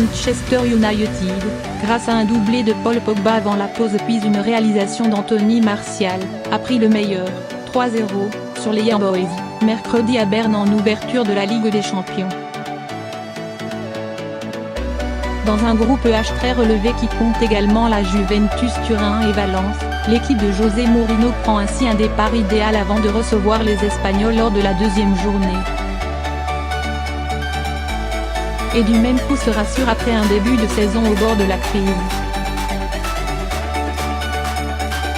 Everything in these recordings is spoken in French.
Manchester United, grâce à un doublé de Paul Pogba avant la pause puis une réalisation d'Anthony Martial, a pris le meilleur, 3-0, sur les Young Boys, mercredi à Berne en ouverture de la Ligue des Champions. Dans un groupe H très relevé qui compte également la Juventus Turin et Valence, l'équipe de José Mourinho prend ainsi un départ idéal avant de recevoir les Espagnols lors de la deuxième journée. Et du même coup se rassure après un début de saison au bord de la crise.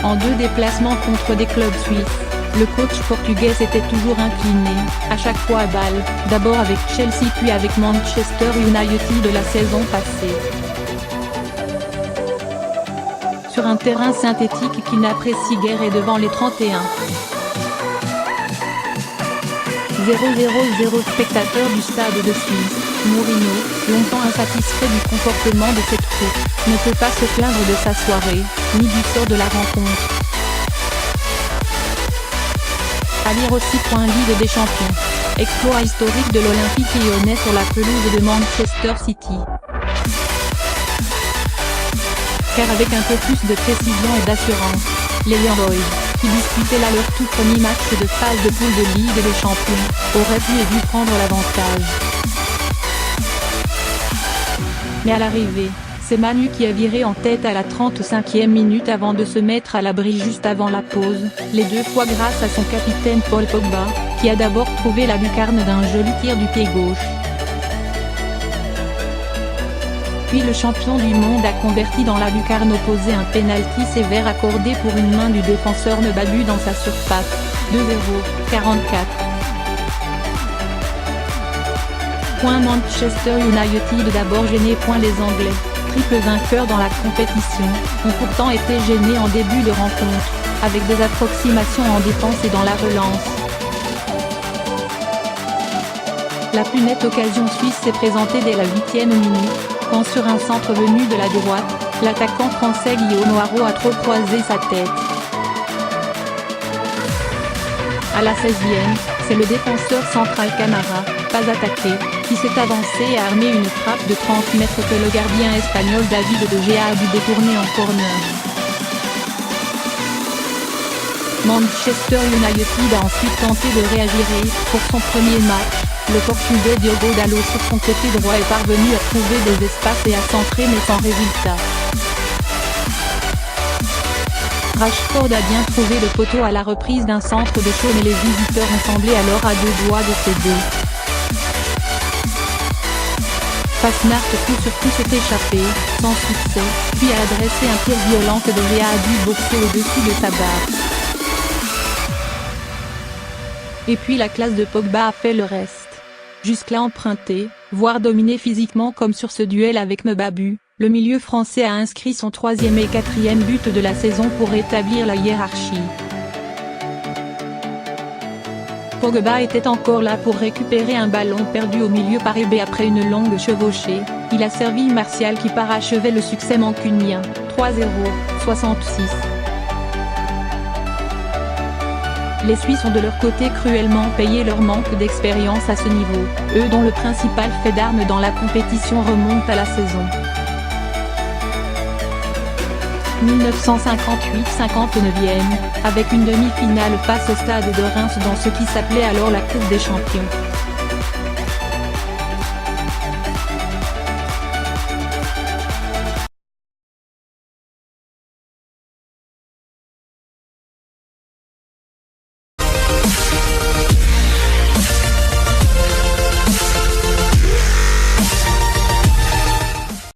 En 2 déplacements contre des clubs suisses, le coach portugais s'était toujours incliné, à chaque fois à balle, d'abord avec Chelsea puis avec Manchester United de la saison passée. Sur un terrain synthétique qu'il n'apprécie guère et devant les 31 000 spectateurs du stade de Suisse, Mourinho, longtemps insatisfait du comportement de cette troupe, ne peut pas se plaindre de sa soirée, ni du sort de la rencontre. À lire aussi. Ligue des Champions. Exploit historique de l'Olympique lyonnais sur la pelouse de Manchester City. Car avec un peu plus de précision et d'assurance, les Young Boys, qui disputaient là leur tout premier match de phase de poule de Ligue des Champions, auraient pu et dû prendre l'avantage. Mais à l'arrivée, c'est Manu qui a viré en tête à la 35e minute avant de se mettre à l'abri juste avant la pause, les 2 fois grâce à son capitaine Paul Pogba, qui a d'abord trouvé la lucarne d'un joli tir du pied gauche. Puis le champion du monde a converti dans la lucarne opposée un pénalty sévère accordé pour une main du défenseur Mbabu dans sa surface, 2-0, 44. Manchester United d'abord gêné. Les Anglais, triple vainqueurs dans la compétition, ont pourtant été gênés en début de rencontre, avec des approximations en défense et dans la relance. La plus nette occasion suisse s'est présentée dès la 8e minute, quand sur un centre venu de la droite, l'attaquant français Guillaume Noiro a trop croisé sa tête. À la 16e, c'est le défenseur central Camara, pas attaqué, qui s'est avancé et a armé une frappe de 30 mètres que le gardien espagnol David De Gea a dû détourner en corner. Manchester United a ensuite tenté de réagir et, pour son premier match, le Portugais Diogo Dalot sur son côté droit est parvenu à trouver des espaces et à centrer mais sans résultat. Rashford a bien trouvé le poteau à la reprise d'un centre de Shaw mais les visiteurs ont semblé alors à 2 doigts de céder. Fasnacht coup sur coup s'est échappé, sans succès, puis a adressé un tir violent que De Gea a dû boxer au-dessus de sa barre. Et puis la classe de Pogba a fait le reste. Jusque-là emprunté, voire dominé physiquement comme sur ce duel avec Mbabu, le milieu français a inscrit son 3e et 4e but de la saison pour rétablir la hiérarchie. Pogba était encore là pour récupérer un ballon perdu au milieu par Ebé après une longue chevauchée, il a servi Martial qui parachevait le succès mancunien, 3-0, 66. Les Suisses ont de leur côté cruellement payé leur manque d'expérience à ce niveau, eux dont le principal fait d'armes dans la compétition remonte à la saison 1958-59e, avec une demi-finale face au stade de Reims dans ce qui s'appelait alors la Coupe des Champions.